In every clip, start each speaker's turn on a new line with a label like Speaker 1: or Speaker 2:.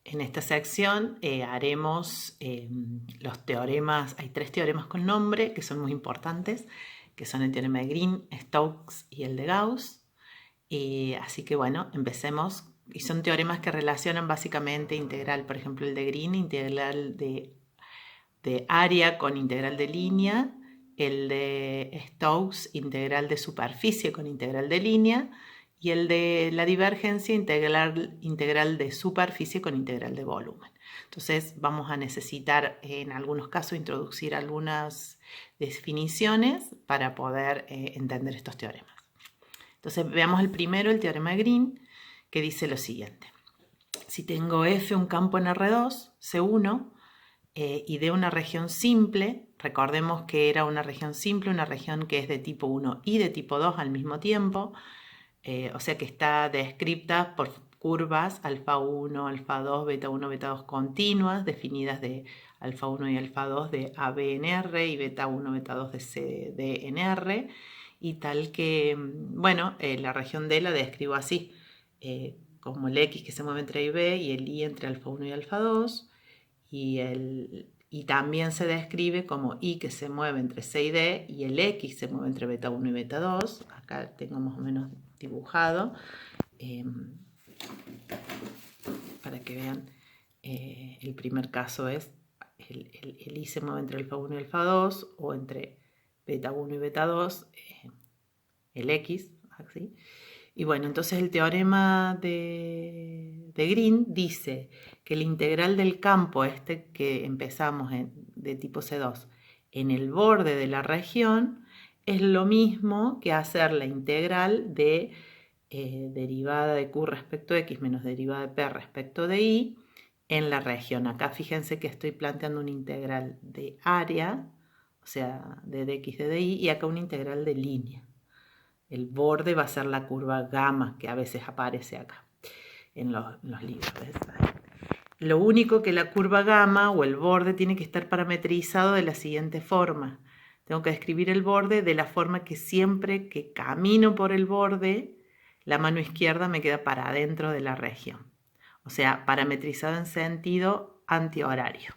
Speaker 1: En esta sección haremos los teoremas. Hay 3 teoremas con nombre que son muy importantes, que son el teorema de Green, Stokes y el de Gauss. Así que bueno, empecemos. Y son teoremas que relacionan básicamente integral, por ejemplo el de Green, integral de área con integral de línea, el de Stokes, integral de superficie con integral de línea, y el de la divergencia, integral de superficie con integral de volumen. Entonces vamos a necesitar en algunos casos introducir algunas definiciones para poder entender estos teoremas. Entonces veamos el primero, el teorema de Green, que dice lo siguiente. Si tengo F un campo en R2, C1, y de una región simple, recordemos que era una región simple, una región que es de tipo 1 y de tipo 2 al mismo tiempo, o sea que está descrita por curvas alfa 1, alfa 2, beta 1, beta 2 continuas, definidas de alfa 1 y alfa 2 de AB en R y beta 1, beta 2 de CD en R, y tal que, bueno, la región D la describo así, como el X que se mueve entre A y B y el Y entre alfa 1 y alfa 2, y también se describe como Y que se mueve entre C y D y el X se mueve entre beta 1 y beta 2. Acá tengo más o menos dibujado para que vean. El primer caso es el Y se mueve entre alfa 1 y alfa 2 o entre beta 1 y beta 2, el X, así. Y bueno, entonces el teorema de Green dice que el integral del campo este que empezamos de tipo C2 en el borde de la región es lo mismo que hacer la integral de derivada de Q respecto de X menos derivada de P respecto de Y en la región. Acá fíjense que estoy planteando una integral de área, o sea, de dx de dy, y acá una integral de línea. El borde va a ser la curva gamma que a veces aparece acá en los libros. ¿Ves? Lo único que la curva gamma o el borde tiene que estar parametrizado de la siguiente forma. Tengo que describir el borde de la forma que siempre que camino por el borde, la mano izquierda me queda para adentro de la región. O sea, parametrizado en sentido antihorario.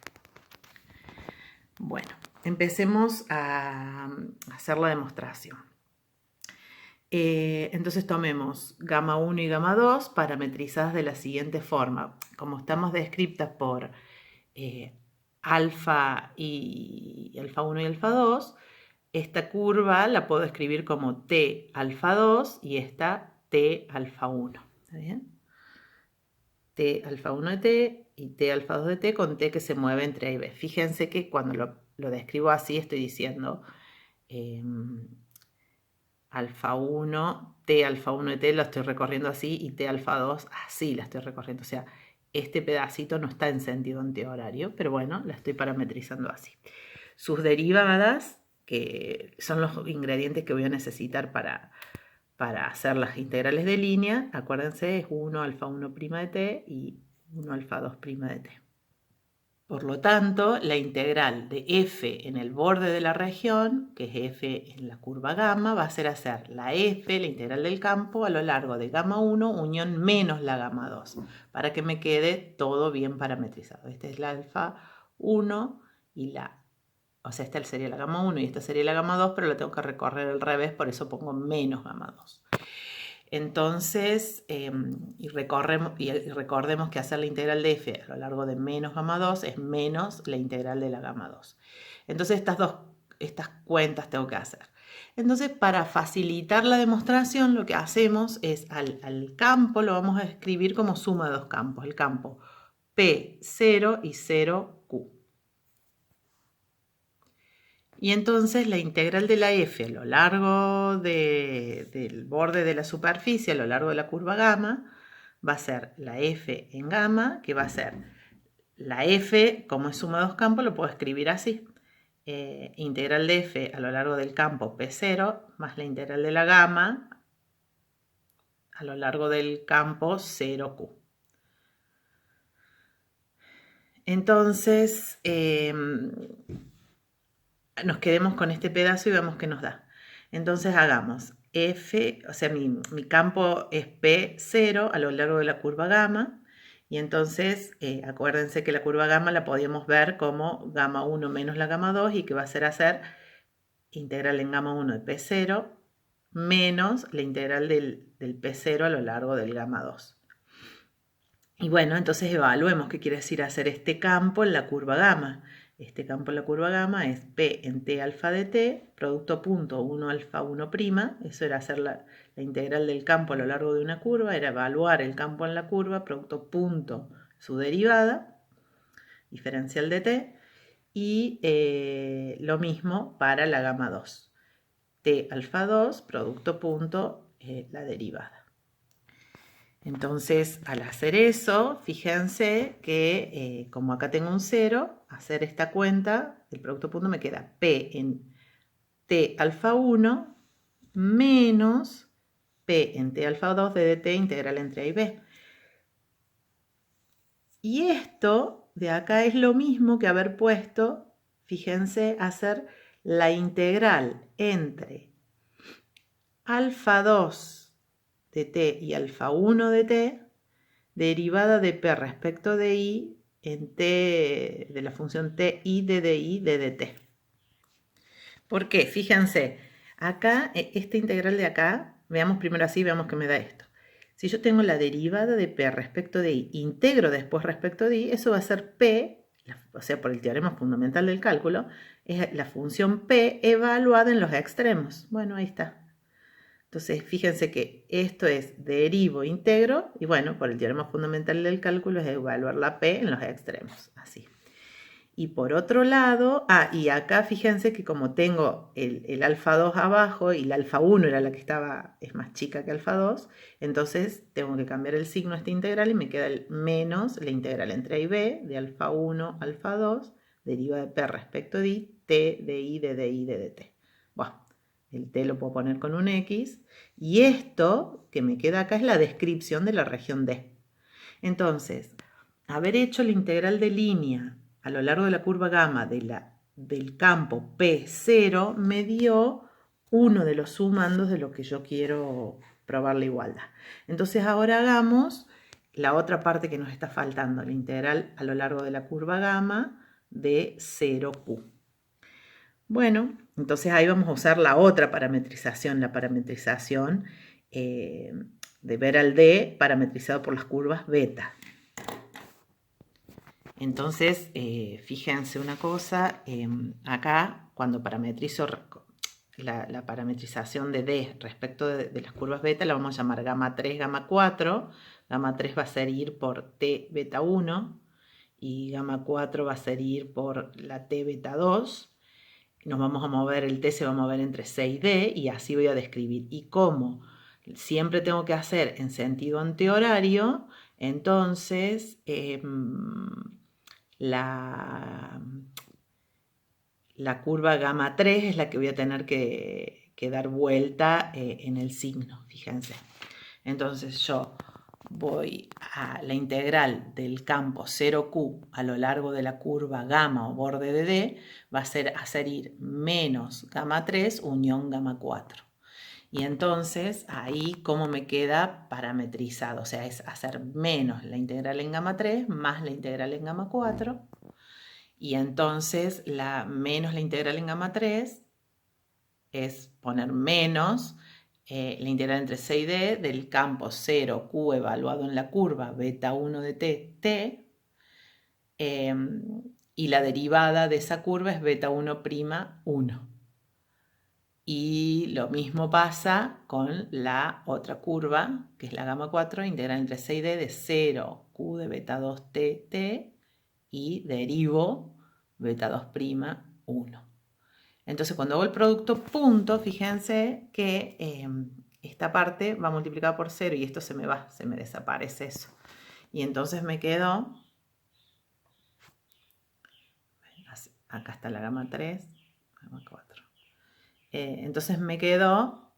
Speaker 1: Bueno, empecemos a hacer la demostración. Entonces tomemos gamma 1 y gamma 2 parametrizadas de la siguiente forma. Como estamos descritas por alfa y alfa 1 y alfa 2, esta curva la puedo escribir como T alfa 2 y esta T alfa 1. ¿Está bien? T alfa 1 de T y T alfa 2 de T con T que se mueve entre A y B. Fíjense que cuando lo describo así estoy diciendo alfa 1, T alfa 1 de T lo estoy recorriendo así y T alfa 2 así la estoy recorriendo. O sea, este pedacito no está en sentido antihorario, pero bueno, la estoy parametrizando así. Sus derivadas, que son los ingredientes que voy a necesitar para hacer las integrales de línea, acuérdense, es 1 alfa 1' de T y 1 alfa 2' de T. Por lo tanto, la integral de f en el borde de la región, que es f en la curva gamma, va a ser hacer la f, la integral del campo, a lo largo de gamma 1 unión menos la gamma 2, para que me quede todo bien parametrizado. Esta es la alfa 1 y o sea, esta sería la gamma 1 y esta sería la gamma 2, pero lo tengo que recorrer al revés, por eso pongo menos gamma 2. Entonces, y recordemos que hacer la integral de f a lo largo de menos gamma 2 es menos la integral de la gamma 2. Entonces, estas cuentas tengo que hacer. Entonces, para facilitar la demostración, lo que hacemos es al campo lo vamos a escribir como suma de dos campos. El campo P0 y 0Q. Y entonces la integral de la f a lo largo del borde de la superficie, a lo largo de la curva gamma, va a ser la f en gamma, que va a ser la f, como es suma de dos campos, lo puedo escribir así. Integral de f a lo largo del campo P0 más la integral de la gamma a lo largo del campo 0Q. Entonces, nos quedemos con este pedazo y veamos qué nos da. Entonces hagamos f, o sea, mi campo es P0 a lo largo de la curva gamma, Y entonces, acuérdense que la curva gamma la podíamos ver como gamma 1 menos la gamma 2 y que va a ser hacer integral en gamma 1 de P0 menos la integral del P0 a lo largo del gamma 2. Y bueno, entonces evaluemos qué quiere decir hacer este campo en la curva gamma. Este campo en la curva gamma es P en T alfa de T, producto punto 1 alfa 1 prima. Eso era hacer la integral del campo a lo largo de una curva, era evaluar el campo en la curva, producto punto su derivada, diferencial de T. Y lo mismo para la gamma 2. T alfa 2, producto punto, la derivada. Entonces, al hacer eso, fíjense que como acá tengo un 0, hacer esta cuenta, el producto punto me queda P en T alfa 1 menos P en T alfa 2 de dt integral entre A y B. Y esto de acá es lo mismo que haber puesto, fíjense, hacer la integral entre alfa 2 de t y alfa 1 de t, derivada de p respecto de i en t de la función t i de di de dt. ¿Por qué? Fíjense, acá, esta integral de acá, veamos primero así, veamos que me da esto. Si yo tengo la derivada de p respecto de i, integro después respecto de i, eso va a ser p, o sea, por el teorema fundamental del cálculo, es la función p evaluada en los extremos. Bueno, ahí está. Entonces, fíjense que esto es derivo, integro, y bueno, por el teorema fundamental del cálculo es evaluar la p en los extremos, así. Y por otro lado, y acá fíjense que como tengo el alfa 2 abajo y la alfa 1 era la que estaba, es más chica que alfa 2, entonces tengo que cambiar el signo a esta integral y me queda el menos la integral entre a y b de alfa 1, alfa 2, deriva de p respecto de i, t de i de di de dt. Bueno, el t lo puedo poner con un x, y esto que me queda acá es la descripción de la región D. Entonces, haber hecho la integral de línea a lo largo de la curva gamma del campo P0 me dio uno de los sumandos de lo que yo quiero probar la igualdad. Entonces ahora hagamos la otra parte que nos está faltando, la integral a lo largo de la curva gamma de 0Q. Bueno, entonces ahí vamos a usar la otra parametrización, la parametrización de ver al D parametrizado por las curvas beta. Entonces, fíjense una cosa, acá cuando parametrizo la parametrización de D respecto de las curvas beta, la vamos a llamar gamma 3, gamma 4. Gamma 3 va a ser ir por T beta 1 y gamma 4 va a ser ir por la T beta 2. Nos vamos a mover, el T se va a mover entre C y D y así voy a describir. Y como siempre tengo que hacer en sentido antihorario, entonces la curva gamma 3 es la que voy a tener que dar vuelta en el signo, fíjense. Entonces yo voy a la integral del campo 0Q a lo largo de la curva gamma o borde de D, va a ser hacer ir menos gamma 3 unión gamma 4. Y entonces ahí cómo me queda parametrizado, o sea, es hacer menos la integral en gamma 3 más la integral en gamma 4. Y entonces menos la integral en gamma 3 es poner menos la integral entre C y D del campo 0Q evaluado en la curva beta 1 de t, y la derivada de esa curva es beta 1', 1. Y lo mismo pasa con la otra curva, que es la gamma 4, integral entre C y D de 0Q de beta 2 t, y derivo beta 2', 1. Entonces cuando hago el producto punto, fíjense que esta parte va multiplicada por 0 y esto se me va, se me desaparece eso. Y entonces me quedó, acá está la gamma 3, gamma 4. Entonces me quedó,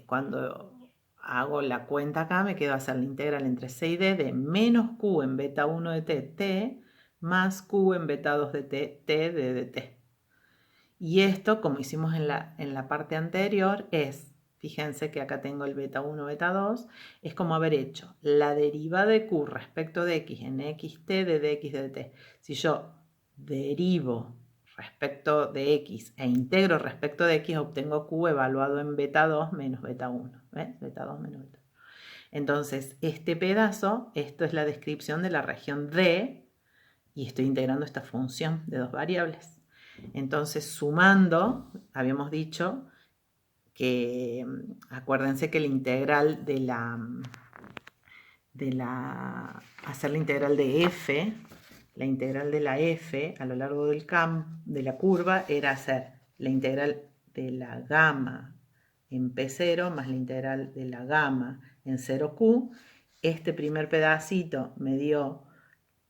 Speaker 1: cuando hago la cuenta acá, me quedo hacer la integral entre C y D de menos Q en beta 1 de t, más Q en beta 2 de t de dt. Y esto, como hicimos en la parte anterior, es, fíjense que acá tengo el beta 1, beta 2, es como haber hecho la derivada de Q respecto de X en xt de dx de dt. Si yo derivo respecto de X e integro respecto de X, obtengo Q evaluado en beta 2 menos beta 1. ¿Ves? Beta 2 menos beta 1. Entonces, este pedazo, esto es la descripción de la región D, y estoy integrando esta función de dos variables. Entonces, sumando, habíamos dicho que, acuérdense que la integral hacer la integral de f, la integral de la f a lo largo de la curva era hacer la integral de la gamma en P0 más la integral de la gamma en 0Q. Este primer pedacito me dio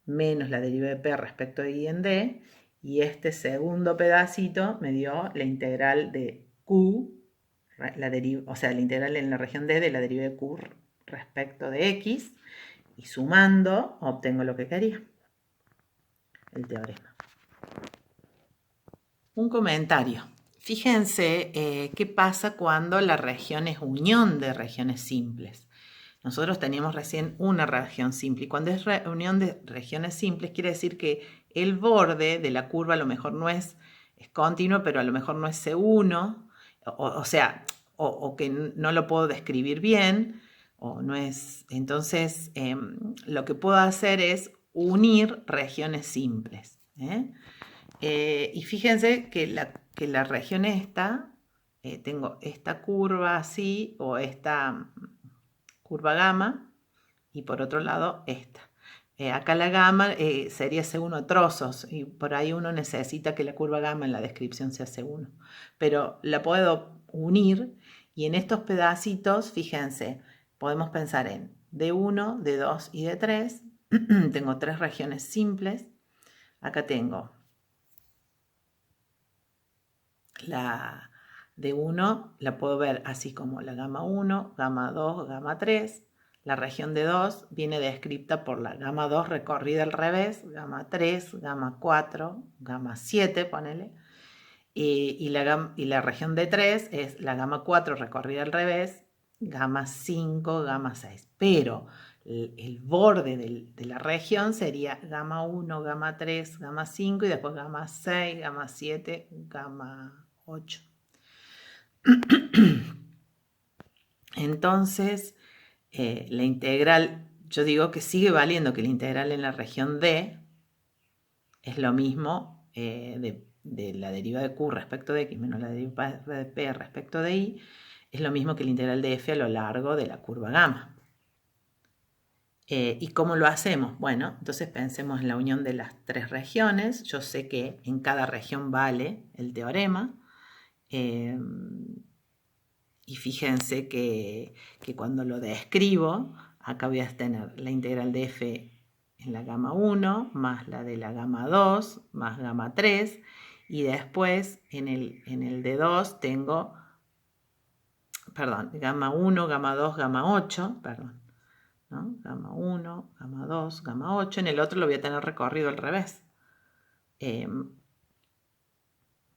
Speaker 1: menos la derivada de P respecto de I en D, y este segundo pedacito me dio la integral de Q, o sea, la integral en la región D de la derivada de Q respecto de X, y sumando obtengo lo que quería, el teorema. Un comentario. Fíjense qué pasa cuando la región es unión de regiones simples. Nosotros teníamos recién una región simple, y cuando es unión de regiones simples quiere decir que el borde de la curva a lo mejor no es continuo, pero a lo mejor no es C1, o que no lo puedo describir bien, o no es. Entonces, lo que puedo hacer es unir regiones simples. Y fíjense que la región esta, tengo esta curva así, o esta curva gamma, y por otro lado esta. Acá la gamma sería C1 a trozos, y por ahí uno necesita que la curva gamma en la descripción sea C1. Pero la puedo unir, y en estos pedacitos, fíjense, podemos pensar en D1, D2 y D3. Tengo tres regiones simples. Acá tengo la D1, la puedo ver así como la gamma 1, gamma 2, gamma 3. La región de 2 viene descrita por la gamma 2 recorrida al revés, gamma 3, gamma 4, gamma 7, ponele. Y la región de 3 es la gamma 4 recorrida al revés, gamma 5, gamma 6. Pero el borde de la región sería gamma 1, gamma 3, gamma 5 y después gamma 6, gamma 7, gamma 8. Entonces, la integral, yo digo que sigue valiendo que la integral en la región D es lo mismo de la derivada de Q respecto de X menos la derivada de P respecto de I, es lo mismo que la integral de F a lo largo de la curva gamma. ¿Y cómo lo hacemos? Bueno, entonces pensemos en la unión de las tres regiones. Yo sé que en cada región vale el teorema. Y fíjense que cuando lo describo, acá voy a tener la integral de f en la gamma 1, más la de la gamma 2, más gamma 3, y después en el D2 tengo, gamma 1, gamma 2, gamma 8, ¿no? Gamma 1, gamma 2, gamma 8, en el otro lo voy a tener recorrido al revés.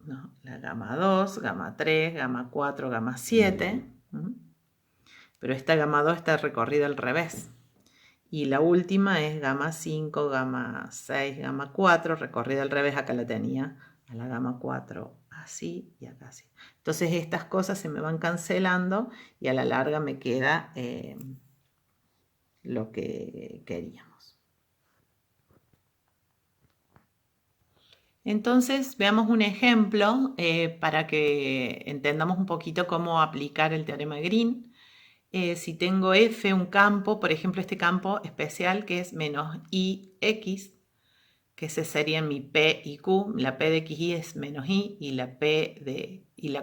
Speaker 1: ¿No? La gamma 2, gamma 3, gamma 4, gamma 7. Pero esta gamma 2 está recorrida al revés. Y la última es gamma 5, gamma 6, gamma 4, recorrida al revés. Acá la tenía a la gamma 4 así y acá así. Entonces estas cosas se me van cancelando y a la larga me queda lo que queríamos. Entonces, veamos un ejemplo para que entendamos un poquito cómo aplicar el teorema de Green. Si tengo f, un campo, por ejemplo, este campo especial que es menos ix, que ese sería mi p y q, la p de xy es menos i y la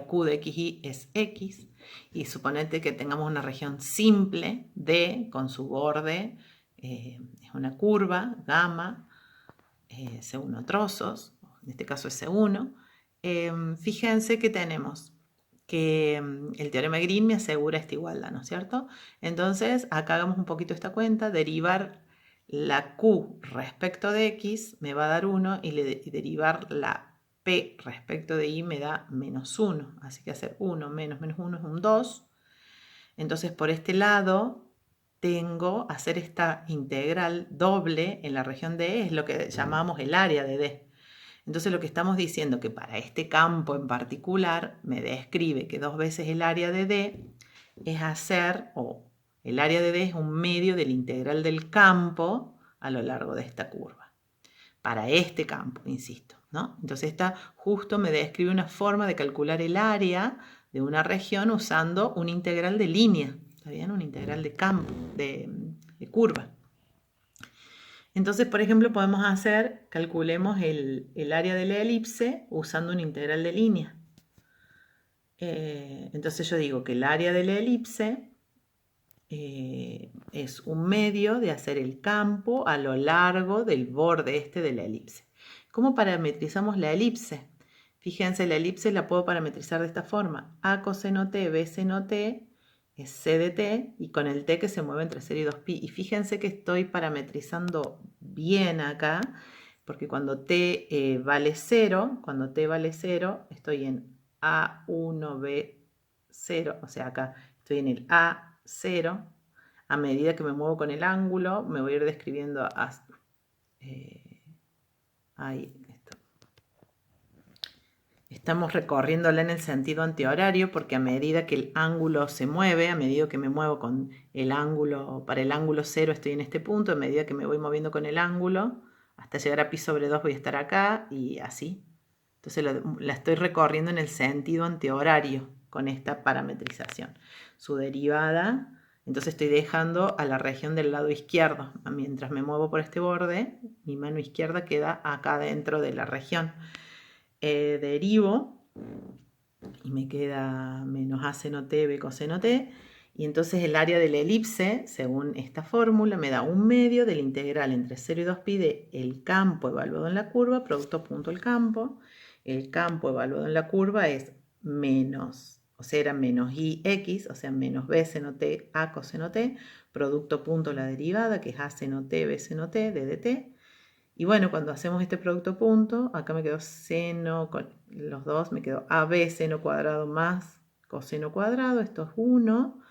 Speaker 1: q de xy es x, y suponete que tengamos una región simple D con su borde, es una curva, gamma, C1 trozos, en este caso es C1. Fíjense que tenemos que el teorema de Green me asegura esta igualdad, ¿no es cierto? Entonces, acá hagamos un poquito esta cuenta, derivar la Q respecto de X me va a dar 1 y derivar la P respecto de Y me da menos 1, así que hacer 1 menos 1 es un 2, Entonces por este lado tengo hacer esta integral doble en la región de E, es lo que llamamos el área de D. Entonces lo que estamos diciendo que para este campo en particular me describe que 2 veces el área de D es hacer, o el área de D es un medio del integral del campo a lo largo de esta curva. Para este campo, insisto, ¿no? Entonces esta justo me describe una forma de calcular el área de una región usando un integral de línea, ¿está bien? Un integral de campo, de curva. Entonces, por ejemplo, podemos calculemos el área de la elipse usando un integral de línea. Entonces yo digo que el área de la elipse es un medio de hacer el campo a lo largo del borde este de la elipse. ¿Cómo parametrizamos la elipse? Fíjense, la elipse la puedo parametrizar de esta forma. A coseno t, b seno t es c de t, y con el t que se mueve entre 0 y 2pi. Y fíjense que estoy parametrizando bien acá, porque cuando t vale 0, estoy en A1, B0, o sea, acá estoy en el A0. A medida que me muevo con el ángulo, me voy a ir describiendo ahí. Estamos recorriéndola en el sentido antihorario porque a medida que el ángulo se mueve, a medida que me muevo con el ángulo, para el ángulo 0 estoy en este punto, a medida que me voy moviendo con el ángulo, hasta llegar a pi sobre 2 voy a estar acá y así. Entonces la estoy recorriendo en el sentido antihorario con esta parametrización. Su derivada, entonces estoy dejando a la región del lado izquierdo. Mientras me muevo por este borde, mi mano izquierda queda acá dentro de la región. Derivo y me queda menos a seno t, b coseno t, y entonces el área de la elipse, según esta fórmula, me da un medio del integral entre 0 y 2pi de el campo evaluado en la curva, producto punto el campo. El campo evaluado en la curva es menos, o sea, era menos ix, o sea, menos b seno t, a coseno t, producto punto la derivada, que es a seno t, b seno t, d de t. Y bueno, cuando hacemos este producto punto, acá me quedó seno, con los dos, me quedó AB seno cuadrado más coseno cuadrado, esto es 1,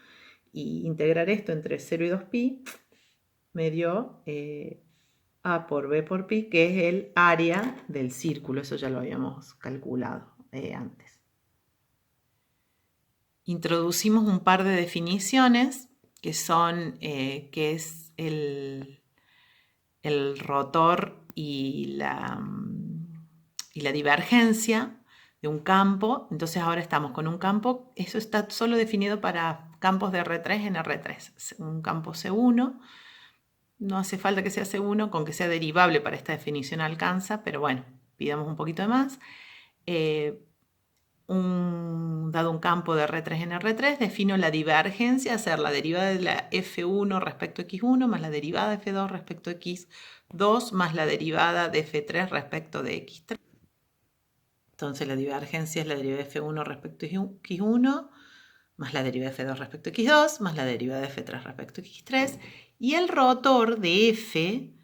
Speaker 1: y integrar esto entre 0 y 2pi me dio A por B por pi, que es el área del círculo, eso ya lo habíamos calculado antes. Introducimos un par de definiciones que son, que es el rotor y la divergencia de un campo. Entonces ahora estamos con un campo, eso está solo definido para campos de R3 en R3. Un campo C1, no hace falta que sea C1, con que sea derivable para esta definición alcanza, pero bueno, pidamos un poquito de más. Dado un campo de R3 en R3, defino la divergencia, hacer la derivada de la F1 respecto a X1 más la derivada de F2 respecto a X2 más la derivada de F3 respecto de X3. Entonces la divergencia es la derivada de F1 respecto a X1 más la derivada de F2 respecto a X2 más la derivada de F3 respecto a X3. Y el rotor de F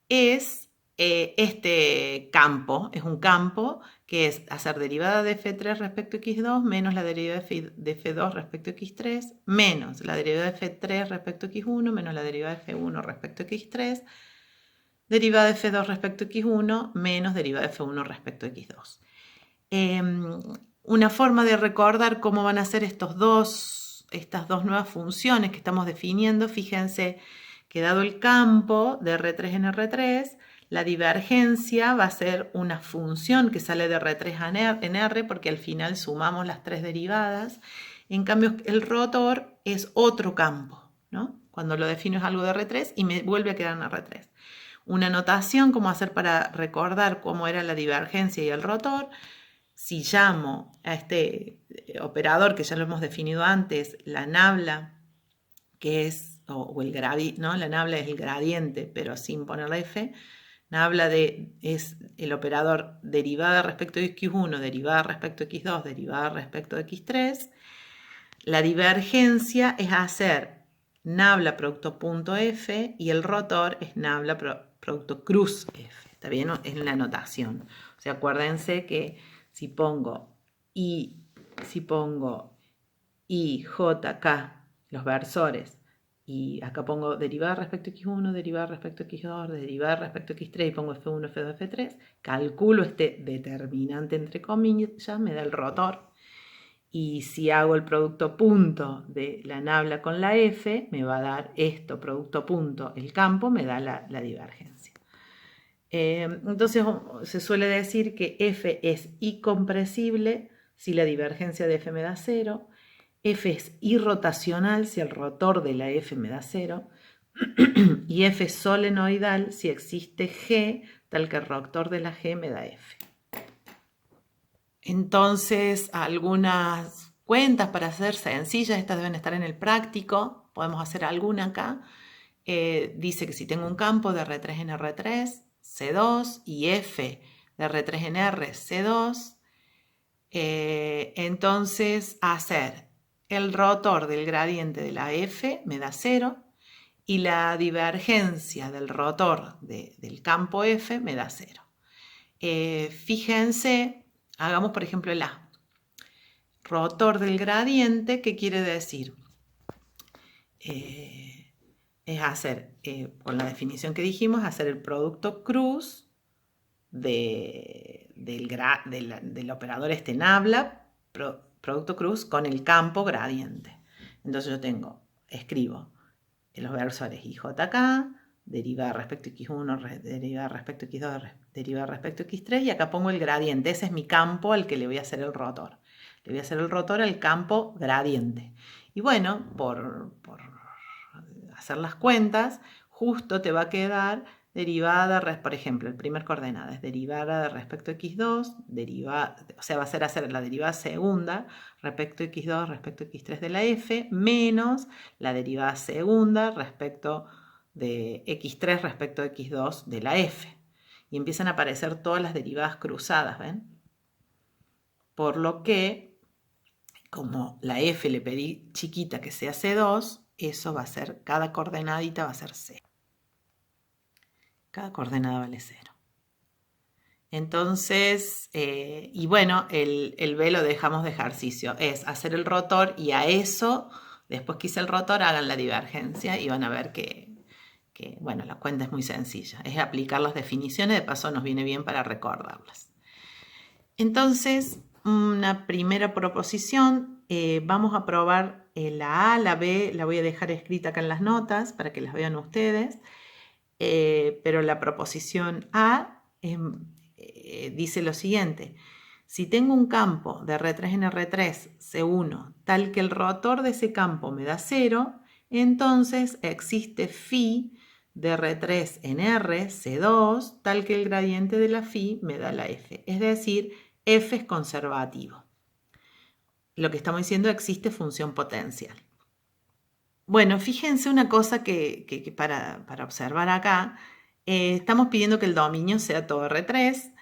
Speaker 1: es este campo, es un campo que es hacer derivada de F3 respecto a X2 menos la derivada de F2 respecto a X3 menos la derivada de F3 respecto a X1 menos la derivada de F1 respecto a X3, derivada de F2 respecto a X1 menos derivada de F1 respecto a X2. Una forma de recordar cómo van a ser estas dos nuevas funciones que estamos definiendo, fíjense que dado el campo de R3 en R3, la divergencia va a ser una función que sale de R3 en R porque al final sumamos las tres derivadas. En cambio, el rotor es otro campo, ¿no? Cuando lo defino es algo de R3 y me vuelve a quedar en R3. Una notación, cómo hacer para recordar cómo era la divergencia y el rotor. Si llamo a este operador que ya lo hemos definido antes, la nabla, que es, o el gradiente, ¿no? La nabla es el gradiente, pero sin poner la F. Nabla es el operador derivada respecto de X1, derivada respecto de X2, derivada respecto de X3. La divergencia es hacer nabla producto punto F y el rotor es nabla producto cruz F. ¿Está bien? Es la notación. O sea, acuérdense que si pongo IJK, los versores, y acá pongo derivada respecto a x1, derivada respecto a x2, derivada respecto a x3 y pongo f1, f2, f3, calculo este determinante entre comillas, me da el rotor. Y si hago el producto punto de la nabla con la f, me va a dar esto, producto punto, el campo, me da la divergencia. Entonces se suele decir que f es incompresible si la divergencia de f me da 0, f es irrotacional si el rotor de la f me da 0, y f es solenoidal si existe g tal que el rotor de la g me da f. Entonces, algunas cuentas para hacer sencillas, estas deben estar en el práctico, podemos hacer alguna acá. Dice que si tengo un campo de R3 en R3, C2 y F de R3 en R, C2, entonces hacer el rotor del gradiente de la F me da 0 y la divergencia del rotor del campo F me da 0. Fíjense, hagamos por ejemplo el A. Rotor del gradiente, ¿qué quiere decir? Es hacer, con la definición que dijimos, hacer el producto cruz del operador nabla, producto cruz con el campo gradiente. Entonces yo escribo los versores IJK, derivada respecto a x1, derivada respecto a x2, derivada respecto a x3, y acá pongo el gradiente. Ese es mi campo al que le voy a hacer el rotor. Le voy a hacer el rotor al campo gradiente. Y bueno, por hacer las cuentas, justo te va a quedar derivada, por ejemplo, el primer coordenada es derivada respecto a x2, o sea, va a ser hacer la derivada segunda respecto a x2 respecto a x3 de la f, menos la derivada segunda respecto de x3 respecto a x2 de la f. Y empiezan a aparecer todas las derivadas cruzadas, ¿ven? Por lo que, como la f le pedí chiquita que sea c2, eso va a ser, cada coordenadita va a ser c. Cada coordenada vale 0. Entonces, y bueno, el B lo dejamos de ejercicio. Es hacer el rotor y a eso, después que hice el rotor, hagan la divergencia y van a ver que bueno, la cuenta es muy sencilla. Es aplicar las definiciones, de paso nos viene bien para recordarlas. Entonces, una primera proposición, vamos a probar la A, la B, la voy a dejar escrita acá en las notas para que las vean ustedes. Pero la proposición A dice lo siguiente: si tengo un campo de R3 en R3, C1, tal que el rotor de ese campo me da 0, entonces existe phi de R3 en R, C2, tal que el gradiente de la phi me da la F. Es decir, F es conservativo. Lo que estamos diciendo, existe función potencial. Bueno, fíjense una cosa que para observar acá, estamos pidiendo que el dominio sea todo R3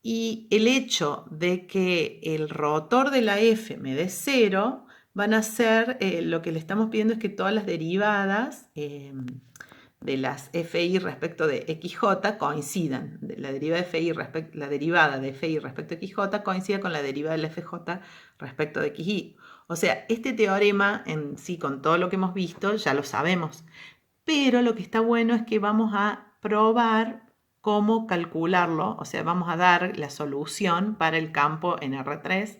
Speaker 1: y el hecho de que el rotor de la F me dé 0 van a ser, lo que le estamos pidiendo es que todas las derivadas de las FI respecto de XJ coincidan. La derivada de FI respecto a XJ coincide con la derivada de la FJ respecto de XY. O sea, este teorema en sí, con todo lo que hemos visto, ya lo sabemos. Pero lo que está bueno es que vamos a probar cómo calcularlo. O sea, vamos a dar la solución para el campo en R3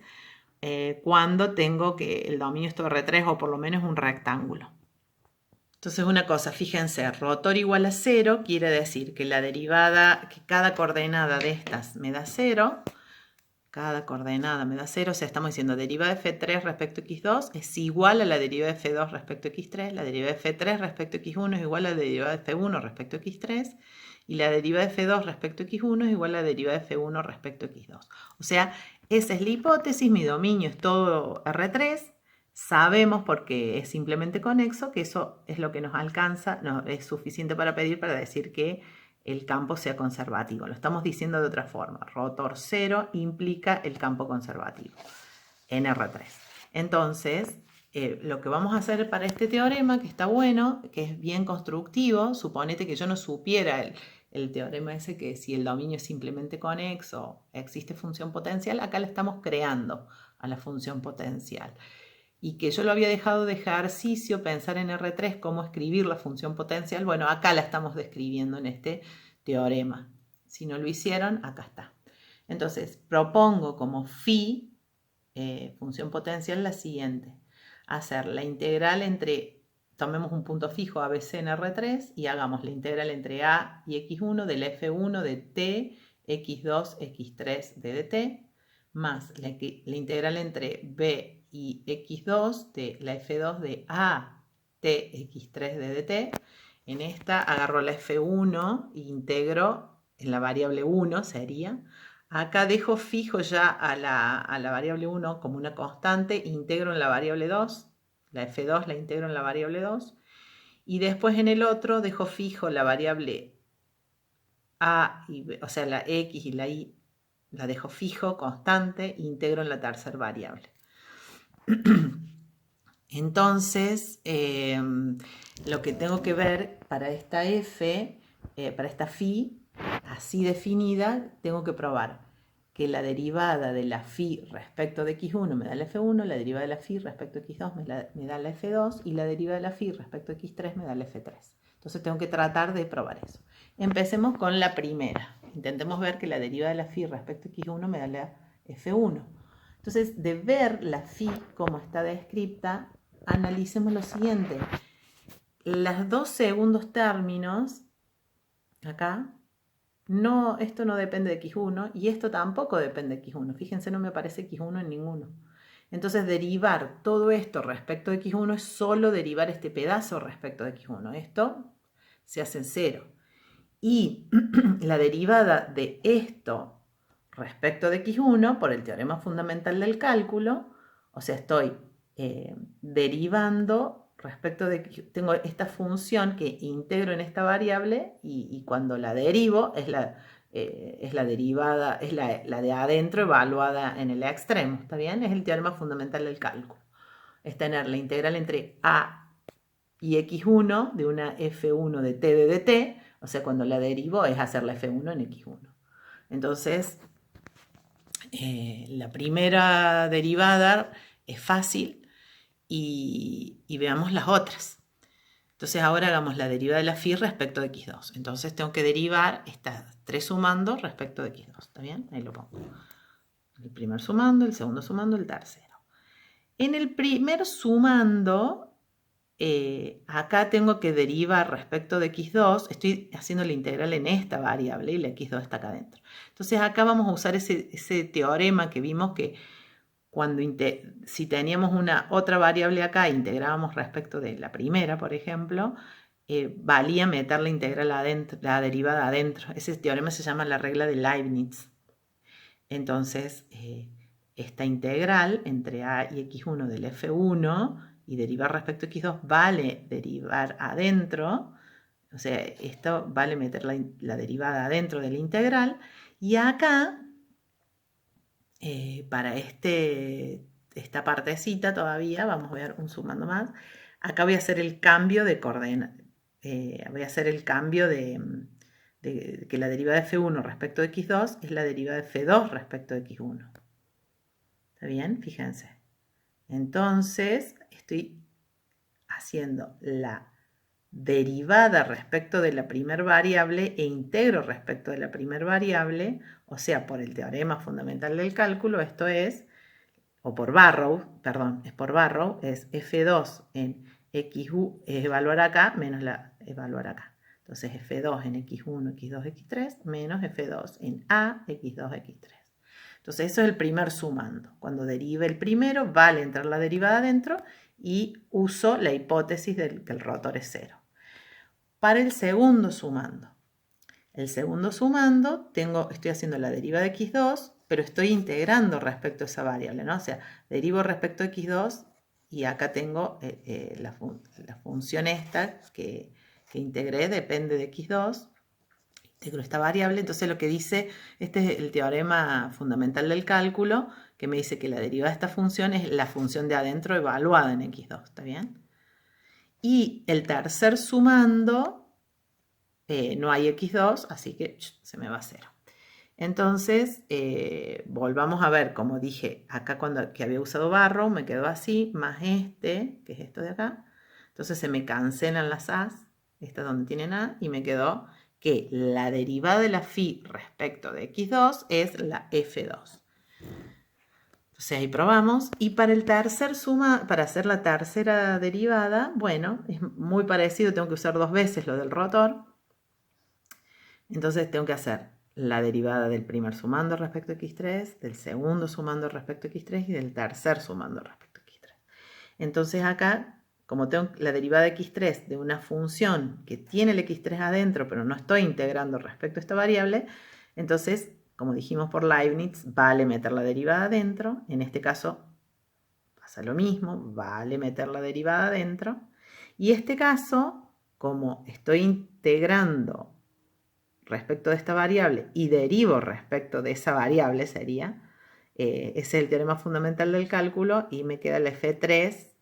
Speaker 1: cuando tengo que el dominio es todo R3 o por lo menos un rectángulo. Entonces una cosa, fíjense, rotor igual a 0 quiere decir que la derivada, que cada coordenada de estas me da 0. Cada coordenada me da 0, o sea, estamos diciendo derivada de f3 respecto a x2 es igual a la derivada de f2 respecto a x3, la derivada de f3 respecto a x1 es igual a la derivada de f1 respecto a x3, y la derivada de f2 respecto a x1 es igual a la derivada de f1 respecto a x2. O sea, esa es la hipótesis, mi dominio es todo R3, sabemos porque es simplemente conexo que eso es lo que nos alcanza, no, es suficiente para pedir para decir que el campo sea conservativo. Lo estamos diciendo de otra forma. Rotor 0 implica el campo conservativo en R3. Entonces, lo que vamos a hacer para este teorema, que está bueno, que es bien constructivo, suponete que yo no supiera el teorema ese que si el dominio es simplemente conexo, existe función potencial, acá le estamos creando a la función potencial. y que yo lo había dejado de ejercicio, pensar en R3 cómo escribir la función potencial. Bueno, acá la estamos describiendo en este teorema. Si no lo hicieron, acá está. Entonces, propongo como phi, función potencial, la siguiente. Hacer la integral entre, tomemos un punto fijo ABC en R3 y hagamos la integral entre A y X1 del F1 de T, X2, X3 de dt, más la integral entre B y X2 de la F2 de A, T, X3 de dt. En esta agarro la F1 e integro en la variable 1, sería. Acá dejo fijo ya a la variable 1 como una constante, integro en la variable 2, la F2 la integro en la variable 2, y después en el otro dejo fijo la variable A y B, o sea, la X y la Y la dejo fijo, constante, integro en la tercera variable. Entonces, lo que tengo que ver para esta F, para esta phi, así definida, tengo que probar que la derivada de la phi respecto de x1 me da la f1, la derivada de la phi respecto de x2 me da la f2 y la derivada de la phi respecto de x3 me da la f3. Entonces tengo que tratar de probar eso. Empecemos con la primera. Intentemos ver que la derivada de la phi respecto de x1 me da la f1. Entonces, de ver la phi como está descrita, analicemos lo siguiente. Los dos segundos términos, acá, esto no depende de x1 y esto tampoco depende de x1. Fíjense, no me aparece x1 en ninguno. Entonces, derivar todo esto respecto de x1 es solo derivar este pedazo respecto de x1. Esto se hace en 0. Y la derivada de esto respecto de x1 por el teorema fundamental del cálculo, o sea, estoy derivando respecto de, tengo esta función que integro en esta variable y cuando la derivo es la derivada, es la de adentro evaluada en el extremo, ¿está bien? Es el teorema fundamental del cálculo. Es tener la integral entre a y x1 de una f1 de t de dt, o sea, cuando la derivo es hacer la f1 en x1. Entonces, la primera derivada es fácil y veamos las otras. Entonces ahora hagamos la derivada de la phi respecto de x2. Entonces tengo que derivar estas tres sumando respecto de x2. ¿Está bien? Ahí lo pongo. El primer sumando, el segundo sumando, el tercero. En el primer sumando, acá tengo que derivar respecto de x2. Estoy haciendo la integral en esta variable y la x2 está acá adentro. Entonces acá vamos a usar ese teorema que vimos que cuando si teníamos una otra variable acá, integrábamos respecto de la primera, por ejemplo, valía meter la integral adentro, la derivada adentro. Ese teorema se llama la regla de Leibniz. Entonces, esta integral entre a y x1 del f1 y derivar respecto a x2 vale derivar adentro. O sea, esto vale meter la derivada adentro de la integral. Y acá, para esta partecita todavía, vamos a ver un sumando más, acá voy a hacer el cambio de coordenadas, voy a hacer el cambio de que la derivada de f1 respecto de x2 es la derivada de f2 respecto de x1. ¿Está bien? Fíjense. Entonces, estoy haciendo la derivada respecto de la primer variable e integro respecto de la primer variable, o sea, por el teorema fundamental del cálculo, esto es, o por Barrow, perdón, es por Barrow, es f2 en x1 es evaluar acá menos la evaluar acá. Entonces f2 en x1, x2, x3 menos f2 en a, x2, x3. Entonces eso es el primer sumando. Cuando derive el primero, vale entrar la derivada adentro y uso la hipótesis de que el rotor es 0. Para el segundo sumando. El segundo sumando, estoy haciendo la derivada de x2, pero estoy integrando respecto a esa variable, ¿no? O sea, derivo respecto a x2 y acá tengo la función esta que integré, depende de x2. Integro esta variable, entonces lo que dice, este es el teorema fundamental del cálculo, que me dice que la derivada de esta función es la función de adentro evaluada en x2, ¿está bien? Y el tercer sumando, no hay x2, así que se me va a 0. Entonces, volvamos a ver, como dije, acá que había usado Barrow, me quedó así, más este, que es esto de acá. Entonces se me cancelan las A's, esta es donde tienen A, y me quedó que la derivada de la phi respecto de x2 es la f2. Entonces ahí probamos. Y para el tercer para hacer la tercera derivada, bueno, es muy parecido, tengo que usar 2 veces lo del rotor. Entonces tengo que hacer la derivada del primer sumando respecto a x3, del segundo sumando respecto a x3 y del tercer sumando respecto a x3. Entonces acá, como tengo la derivada de x3 de una función que tiene el x3 adentro, pero no estoy integrando respecto a esta variable, entonces, como dijimos por Leibniz, vale meter la derivada adentro. En este caso pasa lo mismo, vale meter la derivada adentro. Y este caso, como estoy integrando respecto de esta variable y derivo respecto de esa variable sería, ese es el teorema fundamental del cálculo y me queda la f3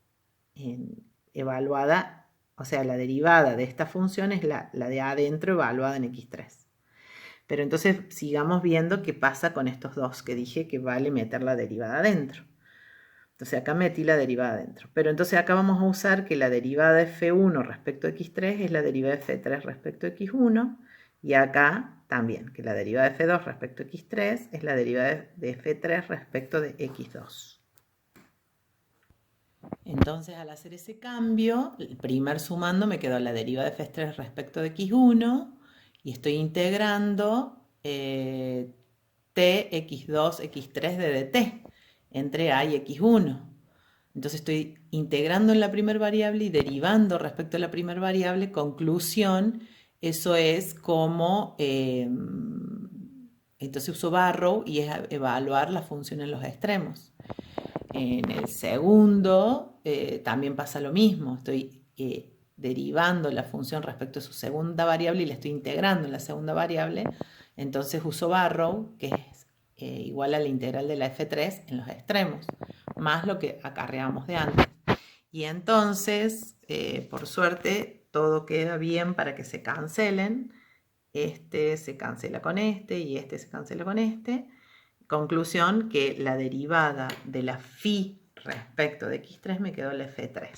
Speaker 1: evaluada, o sea, la derivada de esta función es la de adentro evaluada en x3. Pero entonces sigamos viendo qué pasa con estos dos que dije que vale meter la derivada adentro. Entonces acá metí la derivada adentro. Pero entonces acá vamos a usar que la derivada de f1 respecto a x3 es la derivada de f3 respecto a x1. Y acá también, que la derivada de f2 respecto a x3 es la derivada de f3 respecto de x2. Entonces al hacer ese cambio, el primer sumando me quedó la derivada de f3 respecto de x1 y estoy integrando t, x2, x3 de dt entre a y x1. Entonces estoy integrando en la primera variable y derivando respecto a la primera variable. Conclusión, eso es como, entonces uso Barrow y es evaluar la función en los extremos. En el segundo también pasa lo mismo, estoy derivando la función respecto a su segunda variable y la estoy integrando en la segunda variable. Entonces uso Barrow, que es igual a la integral de la f3 en los extremos, más lo que acarreamos de antes. Y entonces, por suerte, todo queda bien para que se cancelen. Este se cancela con este y este se cancela con este. Conclusión que la derivada de la phi respecto de x3 me quedó la f3.